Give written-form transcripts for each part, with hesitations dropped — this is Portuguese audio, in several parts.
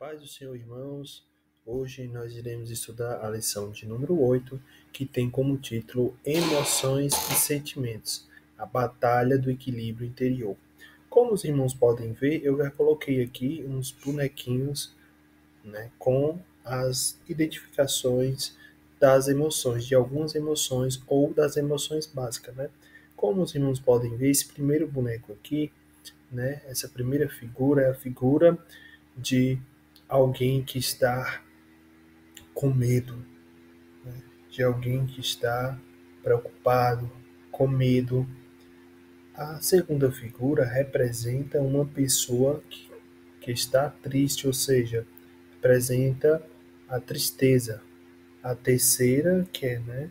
Paz do Senhor, irmãos. Hoje nós iremos estudar a lição de número 8, que tem como título Emoções e Sentimentos, a Batalha do Equilíbrio Interior. Como os irmãos podem ver, eu já coloquei aqui uns bonequinhos, com as identificações das emoções, de algumas emoções ou das emoções básicas, Como os irmãos podem ver, esse primeiro boneco aqui, essa primeira figura é a figura de alguém que está com medo, de alguém que está preocupado, com medo. A segunda figura representa uma pessoa que está triste, ou seja, representa a tristeza. A terceira, que é,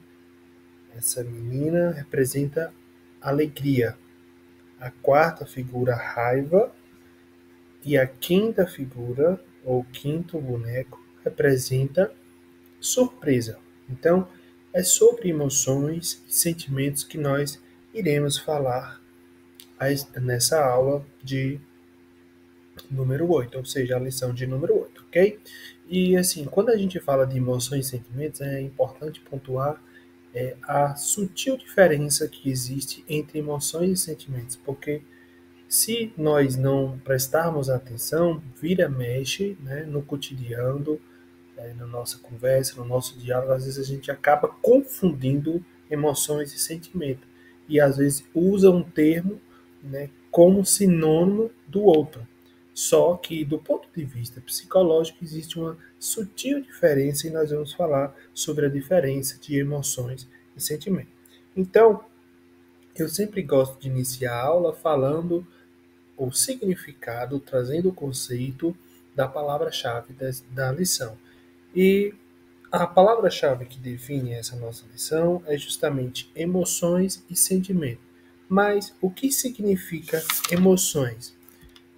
essa menina, representa alegria. A quarta figura, raiva. E a quinta figura, ou quinto boneco, representa surpresa. Então, é sobre emoções e sentimentos que nós iremos falar nessa aula de número 8, ou seja, a lição de número 8, ok? E assim, quando a gente fala de emoções e sentimentos, é importante pontuar a sutil diferença que existe entre emoções e sentimentos, porque se nós não prestarmos atenção, vira mexe, no cotidiano, na nossa conversa, no nosso diálogo, às vezes a gente acaba confundindo emoções e sentimentos. E às vezes usa um termo, como sinônimo do outro. Só que, do ponto de vista psicológico, existe uma sutil diferença e nós vamos falar sobre a diferença de emoções e sentimentos. Então, eu sempre gosto de iniciar a aula falando o significado, trazendo o conceito da palavra-chave da lição. E a palavra-chave que define essa nossa lição é justamente emoções e sentimento. Mas o que significa emoções?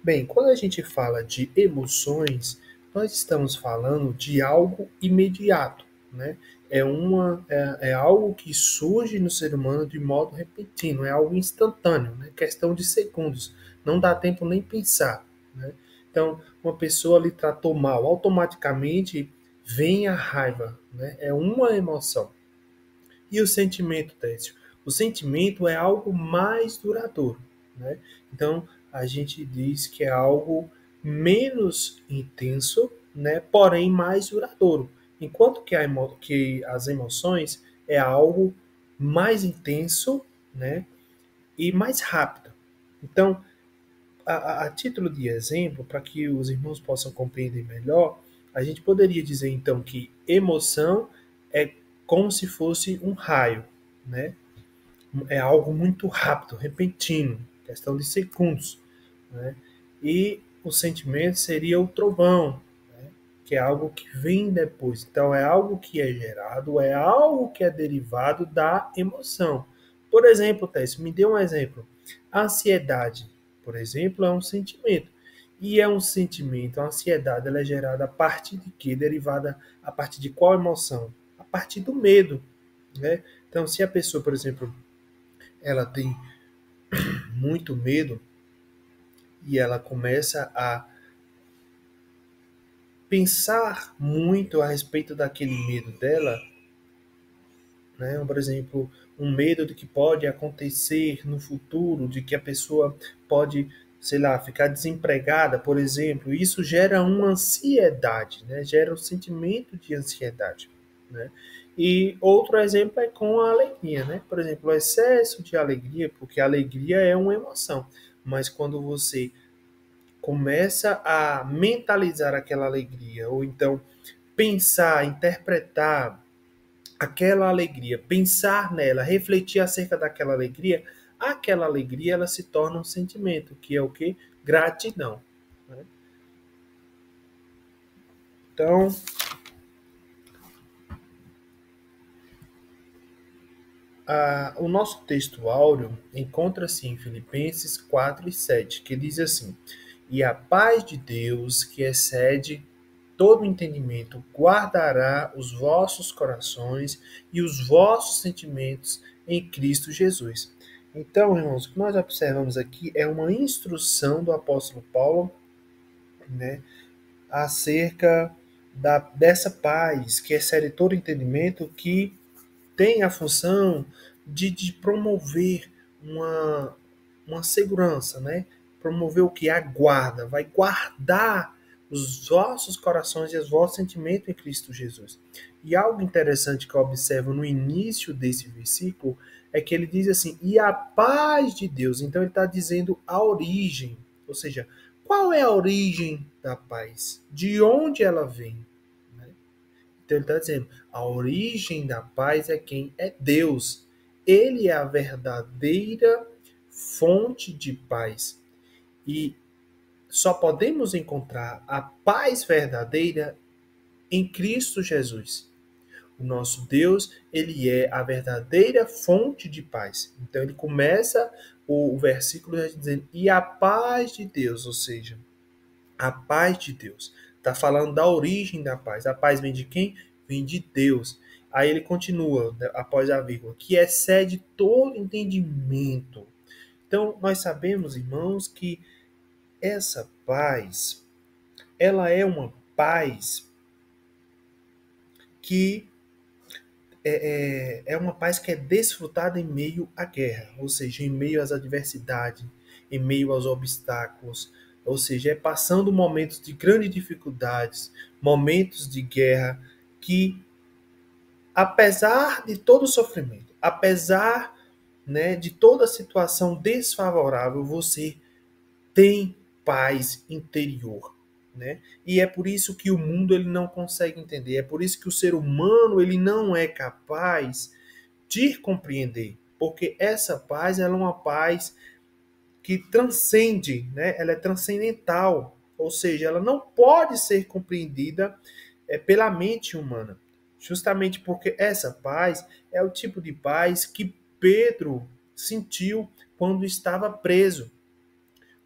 Bem, quando a gente fala de emoções, nós estamos falando de algo imediato, É algo que surge no ser humano de modo repentino, é algo instantâneo, Questão de segundos, não dá tempo nem pensar, Então, uma pessoa lhe tratou mal, automaticamente vem a raiva, É uma emoção. E o sentimento, Técio? O sentimento é algo mais duradouro, Então, a gente diz que é algo menos intenso, porém mais duradouro. Enquanto que as emoções é algo mais intenso, e mais rápido. Então, a título de exemplo, para que os irmãos possam compreender melhor, a gente poderia dizer então que emoção é como se fosse um raio, né? É algo muito rápido, repentino, questão de segundos, né? E o sentimento seria o trovão, que é algo que vem depois. Então é algo que é gerado, é algo que é derivado da emoção. Por exemplo, Tess, me dê um exemplo. A ansiedade, por exemplo, é um sentimento. E é um sentimento, a ansiedade, ela é gerada a partir de quê? Derivada a partir de qual emoção? A partir do medo, Então, se a pessoa, por exemplo, ela tem muito medo e ela começa a pensar muito a respeito daquele medo dela, Por exemplo, um medo de que pode acontecer no futuro, de que a pessoa pode, sei lá, ficar desempregada, por exemplo, isso gera uma ansiedade, Gera um sentimento de ansiedade, E outro exemplo é com a alegria, Por exemplo, o excesso de alegria, porque a alegria é uma emoção, mas quando você começa a mentalizar aquela alegria, ou então pensar, interpretar aquela alegria, pensar nela, refletir acerca daquela alegria, aquela alegria ela se torna um sentimento, que é o que? Gratidão. Então, o nosso texto áureo encontra-se em Filipenses 4 e 7, que diz assim: E a paz de Deus, que excede todo entendimento, guardará os vossos corações e os vossos sentimentos em Cristo Jesus. Então, irmãos, o que nós observamos aqui é uma instrução do apóstolo Paulo, né, acerca dessa paz que excede todo entendimento, que tem a função de promover uma, uma segurança, né? Promover o que? A guarda, vai guardar os vossos corações e os vossos sentimentos em Cristo Jesus. E algo interessante que eu observo no início desse versículo é que ele diz assim: e a paz de Deus. Então ele está dizendo a origem, ou seja, qual é a origem da paz? De onde ela vem? Então ele está dizendo, a origem da paz é quem? É Deus. Ele é a verdadeira fonte de paz. E só podemos encontrar a paz verdadeira em Cristo Jesus. O nosso Deus, ele é a verdadeira fonte de paz. Então ele começa o versículo dizendo, e a paz de Deus, ou seja, a paz de Deus. Está falando da origem da paz. A paz vem de quem? Vem de Deus. Aí ele continua, né, após a vírgula, que excede todo entendimento. Então, nós sabemos, irmãos, que essa paz, ela é uma paz que é uma paz que é desfrutada em meio à guerra, ou seja, em meio às adversidades, em meio aos obstáculos, ou seja, é passando momentos de grandes dificuldades, momentos de guerra, que apesar de todo o sofrimento, apesar, né, de toda a situação desfavorável, você tem paz interior, né? E é por isso que o mundo ele não consegue entender, é por isso que o ser humano ele não é capaz de compreender, porque essa paz ela é uma paz que transcende, né? Ela é transcendental, ou seja, ela não pode ser compreendida pela mente humana, justamente porque essa paz é o tipo de paz que Pedro sentiu quando estava preso.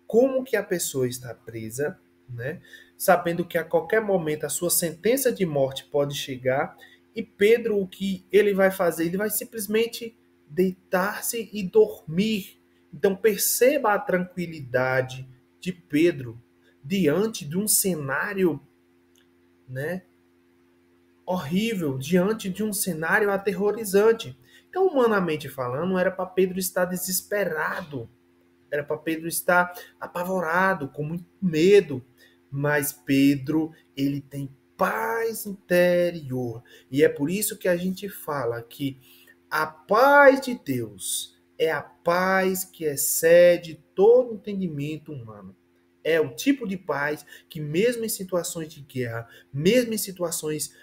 Como que a pessoa está presa, né? Sabendo que a qualquer momento a sua sentença de morte pode chegar, e Pedro, o que ele vai fazer? Ele vai simplesmente deitar-se e dormir. Então perceba a tranquilidade de Pedro diante de um cenário, né, horrível, diante de um cenário aterrorizante. Então, humanamente falando, era para Pedro estar desesperado, era para Pedro estar apavorado, com muito medo. Mas Pedro, ele tem paz interior. E é por isso que a gente fala que a paz de Deus é a paz que excede todo entendimento humano. É o tipo de paz que, mesmo em situações de guerra, mesmo em situações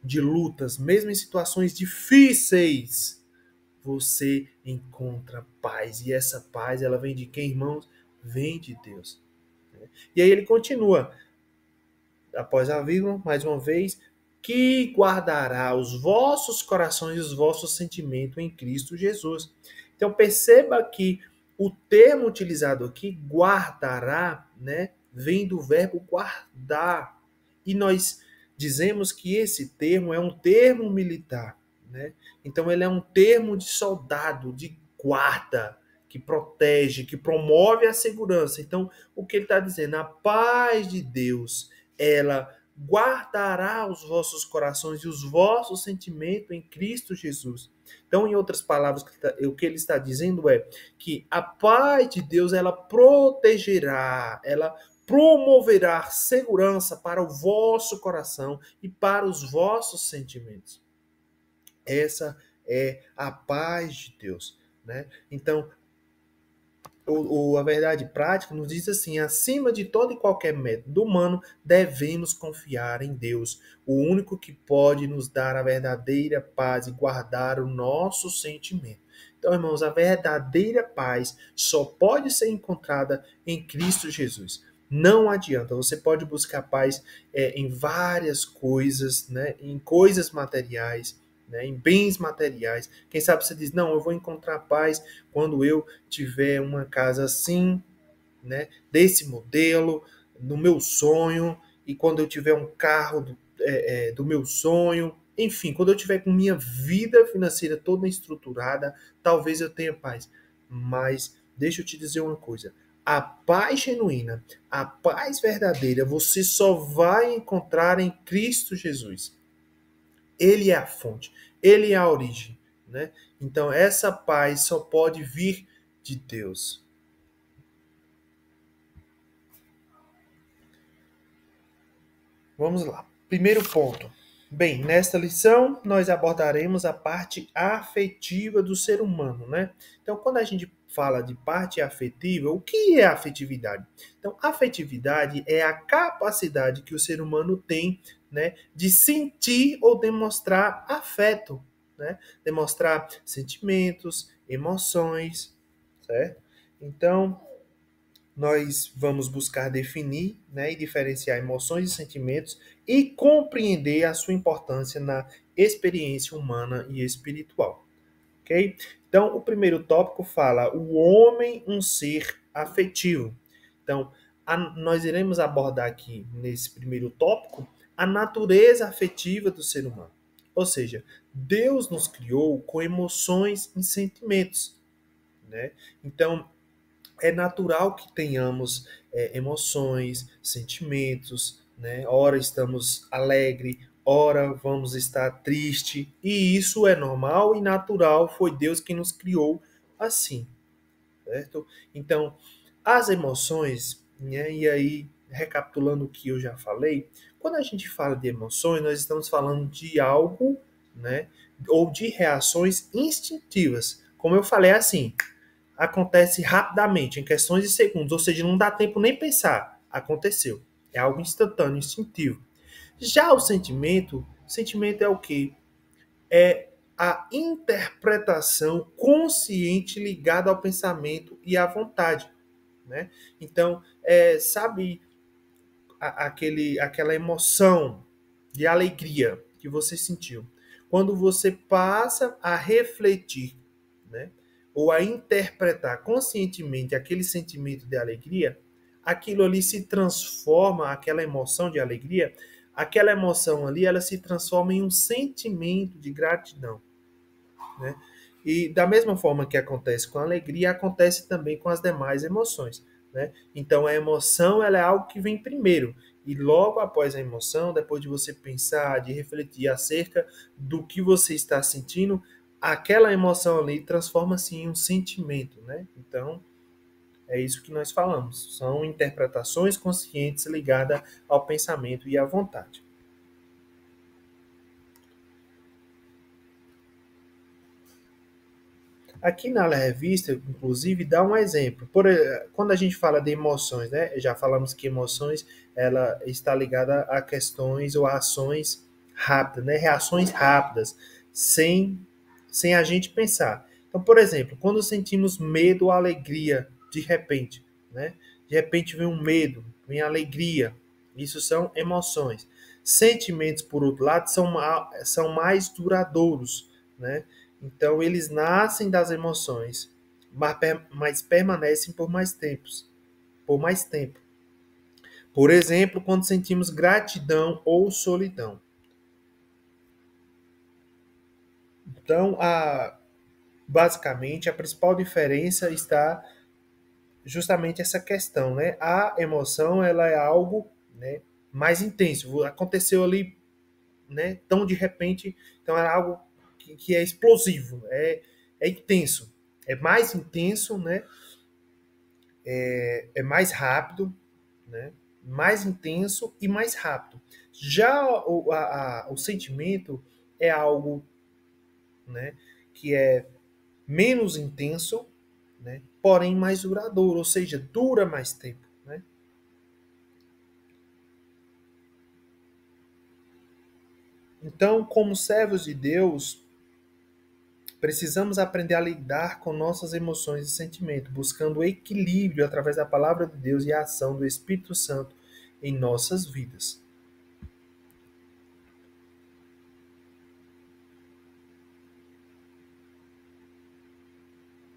de lutas, mesmo em situações difíceis, você encontra paz. E essa paz, ela vem de quem, irmãos? Vem de Deus. E aí ele continua, após a vírgula, mais uma vez, que guardará os vossos corações e os vossos sentimentos em Cristo Jesus. Então perceba que o termo utilizado aqui, guardará, né, vem do verbo guardar. E nós dizemos que esse termo é um termo militar, né? Então ele é um termo de soldado, de guarda, que protege, que promove a segurança. Então, o que ele está dizendo? A paz de Deus, ela guardará os vossos corações e os vossos sentimentos em Cristo Jesus. Então, em outras palavras, o que ele está dizendo é que a paz de Deus, ela protegerá, ela promoverá segurança para o vosso coração e para os vossos sentimentos. Essa é a paz de Deus, né? Então, a verdade prática nos diz assim: acima de todo e qualquer método humano, devemos confiar em Deus, o único que pode nos dar a verdadeira paz e guardar o nosso sentimento. Então, irmãos, a verdadeira paz só pode ser encontrada em Cristo Jesus. Não adianta, você pode buscar paz em várias coisas, né? Em coisas materiais, né? Em bens materiais. Quem sabe você diz, não, eu vou encontrar paz quando eu tiver uma casa assim, né, desse modelo, no meu sonho, e quando eu tiver um carro do meu sonho, enfim, quando eu tiver com minha vida financeira toda estruturada, talvez eu tenha paz. Mas deixa eu te dizer uma coisa: a paz genuína, a paz verdadeira, você só vai encontrar em Cristo Jesus. Ele é a fonte, ele é a origem, né? Então essa paz só pode vir de Deus. Vamos lá. Primeiro ponto. Bem, nesta lição nós abordaremos a parte afetiva do ser humano, né? Então, quando a gente fala de parte afetiva, o que é afetividade? Então, afetividade é a capacidade que o ser humano tem, né, de sentir ou demonstrar afeto, né? Demonstrar sentimentos, emoções, certo? Então, nós vamos buscar definir, né, e diferenciar emoções e sentimentos e compreender a sua importância na experiência humana e espiritual, ok? Então, o primeiro tópico fala o homem um ser afetivo. Então, nós iremos abordar aqui nesse primeiro tópico a natureza afetiva do ser humano. Ou seja, Deus nos criou com emoções e sentimentos, né? Então, é natural que tenhamos emoções, sentimentos, né? Ora estamos alegre, ora vamos estar triste, e isso é normal e natural, foi Deus quem nos criou assim, certo? Então, as emoções, né? E aí, recapitulando o que eu já falei, quando a gente fala de emoções, nós estamos falando de algo, né? Ou de reações instintivas. Como eu falei, assim, acontece rapidamente, em questões de segundos, ou seja, não dá tempo nem pensar. Aconteceu. É algo instantâneo, instintivo. Já o sentimento é o quê? É a interpretação consciente ligada ao pensamento e à vontade, né? Então, sabe aquela emoção de alegria que você sentiu? Quando você passa a refletir, né? Ou a interpretar conscientemente aquele sentimento de alegria, aquilo ali se transforma, aquela emoção de alegria, aquela emoção ali, ela se transforma em um sentimento de gratidão, né? E da mesma forma que acontece com a alegria, acontece também com as demais emoções, né? Então a emoção, ela é algo que vem primeiro, e logo após a emoção, depois de você pensar, de refletir acerca do que você está sentindo, aquela emoção ali transforma-se em um sentimento, né? Então, é isso que nós falamos. São interpretações conscientes ligadas ao pensamento e à vontade. Aqui na revista, inclusive, dá um exemplo. Quando a gente fala de emoções, né? Já falamos que emoções ela está ligada a questões ou a ações rápidas, né? Reações rápidas, sem, sem a gente pensar. Então, por exemplo, quando sentimos medo ou alegria de repente, né? De repente vem um medo, vem alegria. Isso são emoções. Sentimentos, por outro lado, são mais duradouros, né? Então, eles nascem das emoções, mas permanecem por mais tempos, por mais tempo. Por exemplo, quando sentimos gratidão ou solidão. Então, basicamente, a principal diferença está justamente essa questão, né? A emoção, ela é algo, né, mais intenso. Aconteceu ali, né, tão de repente, então é algo que é explosivo, é intenso. É mais intenso, né? É mais rápido, né? Mais intenso e mais rápido. Já o sentimento é algo, né, que é menos intenso, né, porém mais duradouro, ou seja, dura mais tempo. Né? Então, como servos de Deus, precisamos aprender a lidar com nossas emoções e sentimentos, buscando o equilíbrio através da palavra de Deus e a ação do Espírito Santo em nossas vidas.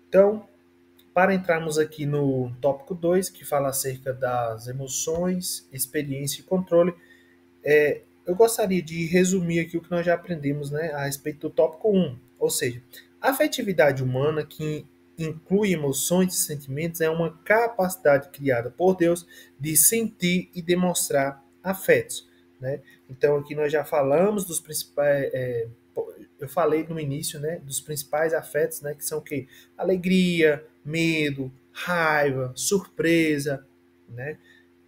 Então, para entrarmos aqui no tópico 2, que fala acerca das emoções, experiência e controle, eu gostaria de resumir aqui o que nós já aprendemos, né, a respeito do tópico 1, ou seja, a afetividade humana que inclui emoções e sentimentos é uma capacidade criada por Deus de sentir e demonstrar afetos, né? Então aqui nós já falamos dos principais, eu falei no início, né, dos principais afetos, né, que são o quê? Alegria, medo, raiva, surpresa, né,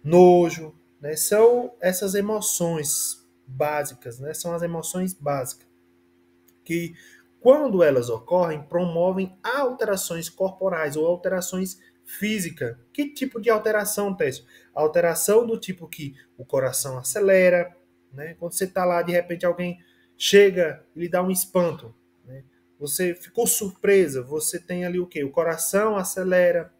nojo, né? São essas emoções básicas, né? São as emoções básicas que, quando elas ocorrem, promovem alterações corporais ou alterações físicas. Que tipo de alteração, Técio? Alteração do tipo que o coração acelera, né? Quando você está lá, de repente alguém chega e lhe dá um espanto, né? Você ficou surpresa, você tem ali o quê? O coração acelera,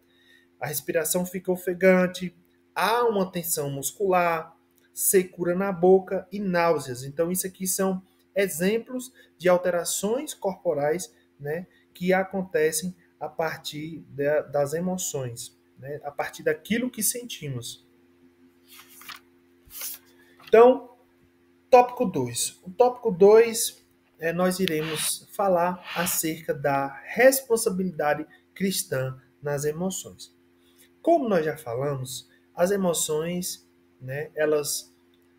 a respiração fica ofegante, há uma tensão muscular, secura na boca e náuseas. Então, isso aqui são exemplos de alterações corporais, né, que acontecem a partir das emoções, né, a partir daquilo que sentimos. Então, tópico 2. O tópico 2 nós iremos falar acerca da responsabilidade cristã nas emoções. Como nós já falamos, as emoções, né, elas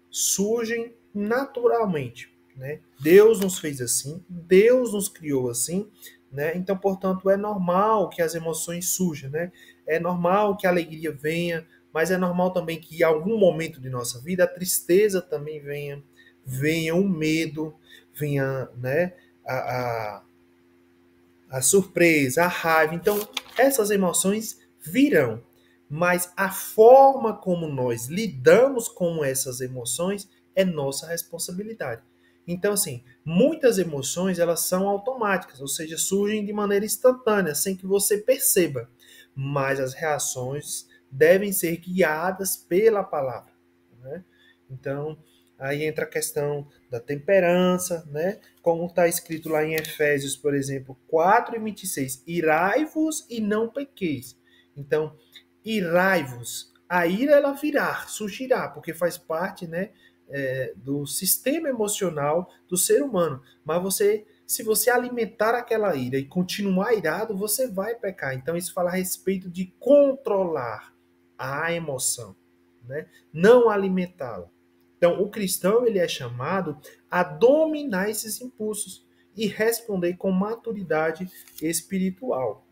surgem naturalmente, né? Deus nos fez assim, Deus nos criou assim, né? Então, portanto, é normal que as emoções surjam, né? É normal que a alegria venha, mas é normal também que em algum momento de nossa vida a tristeza também venha o medo, venha, né, a, a, a surpresa, a raiva. Então, essas emoções virão, mas a forma como nós lidamos com essas emoções é nossa responsabilidade. Então, assim, muitas emoções elas são automáticas, ou seja, surgem de maneira instantânea, sem que você perceba. Mas as reações devem ser guiadas pela palavra, né? Então, aí entra a questão da temperança, né? Como está escrito lá em Efésios, por exemplo, 4:26, irai-vos e não pequeis. Então, irai-vos, a ira ela virá, surgirá, porque faz parte, né, do sistema emocional do ser humano. Mas você, se você alimentar aquela ira e continuar irado, você vai pecar. Então, isso fala a respeito de controlar a emoção, né? Não alimentá-la. Então, o cristão ele é chamado a dominar esses impulsos e responder com maturidade espiritual.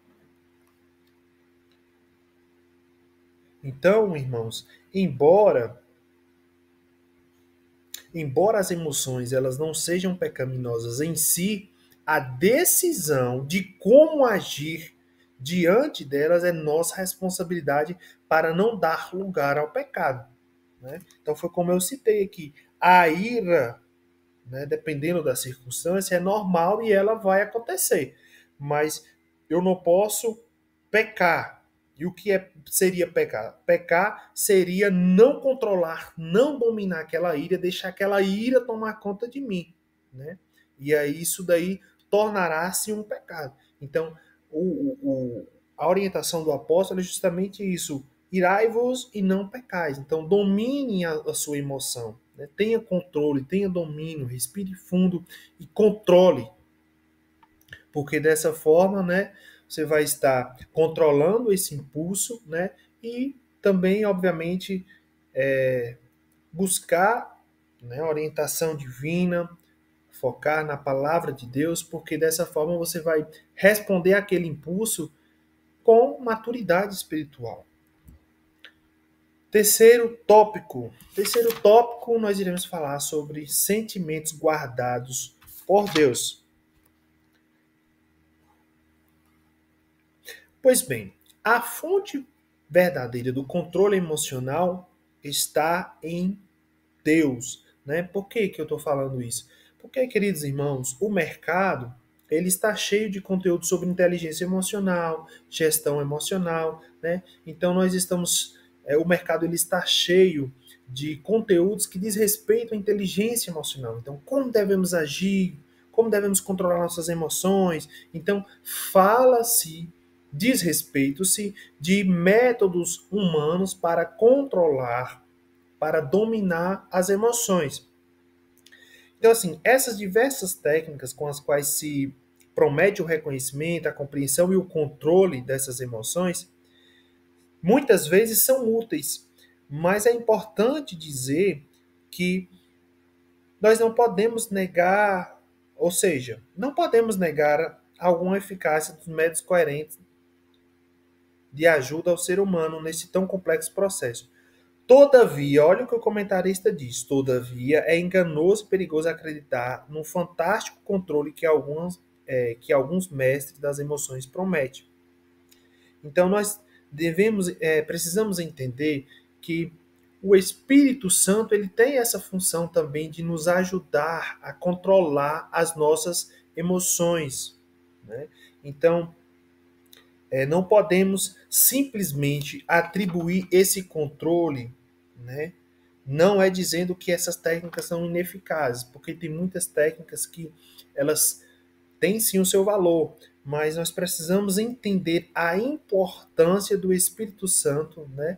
Então, irmãos, embora as emoções elas não sejam pecaminosas em si, a decisão de como agir diante delas é nossa responsabilidade para não dar lugar ao pecado, né? Então foi como eu citei aqui, a ira, né, dependendo da circunstância, é normal e ela vai acontecer. Mas eu não posso pecar. E o que seria pecar? Pecar seria não controlar, não dominar aquela ira, deixar aquela ira tomar conta de mim, né? E aí isso daí tornará-se um pecado. Então, a orientação do apóstolo é justamente isso. Irai-vos e não pecais. Então, domine a sua emoção, né? Tenha controle, tenha domínio, respire fundo e controle. Porque dessa forma, né, você vai estar controlando esse impulso, né? E também, obviamente, buscar, né, orientação divina, focar na palavra de Deus, porque dessa forma você vai responder àquele impulso com maturidade espiritual. Terceiro tópico. Terceiro tópico, nós iremos falar sobre sentimentos guardados por Deus. Pois bem, a fonte verdadeira do controle emocional está em Deus, né? Por que eu estou falando isso? Porque, queridos irmãos, o mercado ele está cheio de conteúdo sobre inteligência emocional, gestão emocional, né? Então nós estamos, o mercado ele está cheio de conteúdos que diz respeito à inteligência emocional. Então, como devemos agir, como devemos controlar nossas emoções. Então, fala-se, diz respeito-se de métodos humanos para controlar, para dominar as emoções. Então, assim, essas diversas técnicas com as quais se promete o reconhecimento, a compreensão e o controle dessas emoções, muitas vezes são úteis, mas é importante dizer que nós não podemos negar, ou seja, não podemos negar alguma eficácia dos métodos coerentes de ajuda ao ser humano nesse tão complexo processo. Todavia, olha o que o comentarista diz: todavia, é enganoso e perigoso acreditar num fantástico controle que alguns mestres das emoções prometem. Então, nós precisamos entender que o Espírito Santo ele tem essa função também de nos ajudar a controlar as nossas emoções, né? Então, não podemos simplesmente atribuir esse controle, né? Não é dizendo que essas técnicas são ineficazes, porque tem muitas técnicas que elas têm sim o seu valor, mas nós precisamos entender a importância do Espírito Santo, né,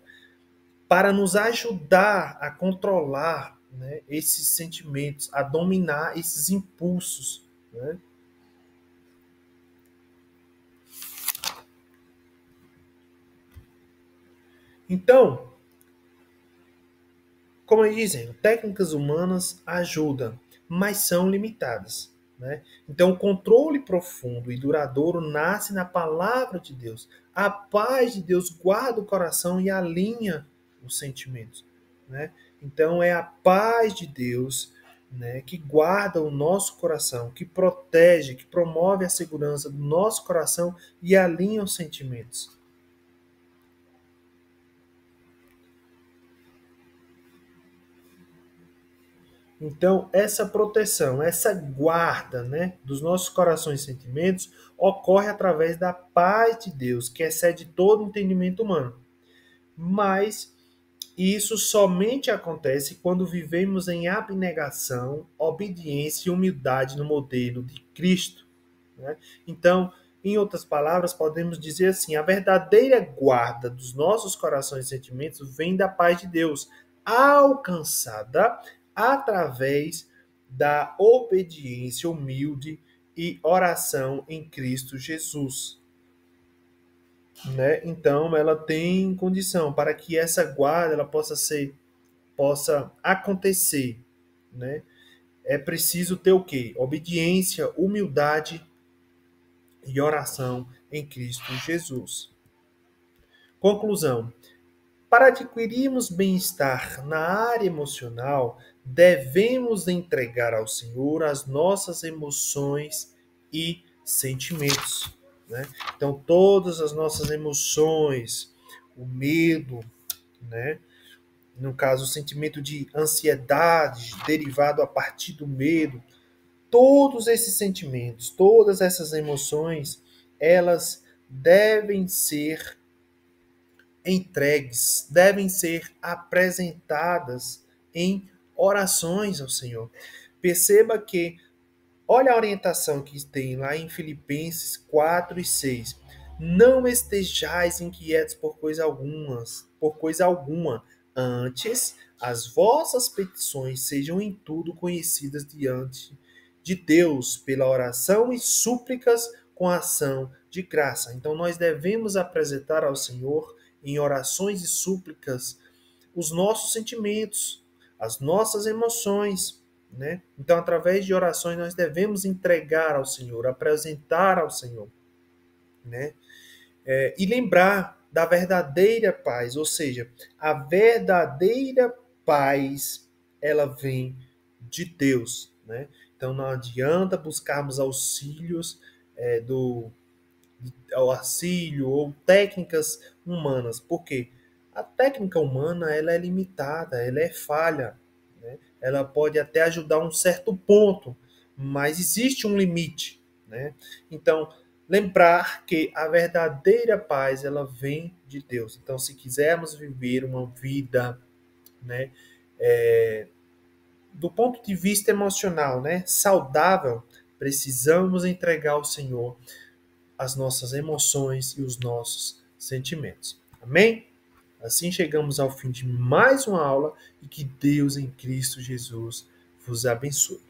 para nos ajudar a controlar, né, esses sentimentos, a dominar esses impulsos, né? Então, como eu dizendo, técnicas humanas ajudam, mas são limitadas, né? Então, o controle profundo e duradouro nasce na palavra de Deus. A paz de Deus guarda o coração e alinha os sentimentos, né? Então, é a paz de Deus, né, que guarda o nosso coração, que protege, que promove a segurança do nosso coração e alinha os sentimentos. Então, essa proteção, essa guarda, né, dos nossos corações e sentimentos ocorre através da paz de Deus, que excede todo entendimento humano. Mas isso somente acontece quando vivemos em abnegação, obediência e humildade no modelo de Cristo, né? Então, em outras palavras, podemos dizer assim: a verdadeira guarda dos nossos corações e sentimentos vem da paz de Deus, alcançada através da obediência humilde e oração em Cristo Jesus, né? Então, ela tem condição para que essa guarda ela possa acontecer, né? É preciso ter o quê? Obediência, humildade e oração em Cristo Jesus. Conclusão: para adquirirmos bem-estar na área emocional, devemos entregar ao Senhor as nossas emoções e sentimentos, né? Então, todas as nossas emoções, o medo, né? No caso, o sentimento de ansiedade derivado a partir do medo, todos esses sentimentos, todas essas emoções, elas devem ser entregues, devem ser apresentadas em orações ao Senhor. Perceba que, olha a orientação que tem lá em Filipenses 4 e 6. Não estejais inquietos por coisa alguma. Antes, as vossas petições sejam em tudo conhecidas diante de Deus pela oração e súplicas com ação de graça. Então nós devemos apresentar ao Senhor em orações e súplicas os nossos sentimentos, as nossas emoções, né? Então, através de orações, nós devemos entregar ao Senhor, apresentar ao Senhor, né? E lembrar da verdadeira paz, ou seja, a verdadeira paz, ela vem de Deus, né? Então, não adianta buscarmos auxílios do ao auxílio ou técnicas humanas, porque a técnica humana ela é limitada, ela é falha, né? Ela pode até ajudar um certo ponto, mas existe um limite, né? Então, lembrar que a verdadeira paz ela vem de Deus. Então, se quisermos viver uma vida, né, do ponto de vista emocional, né, saudável, precisamos entregar ao Senhor as nossas emoções e os nossos sentimentos. Amém? Assim chegamos ao fim de mais uma aula e que Deus em Cristo Jesus vos abençoe.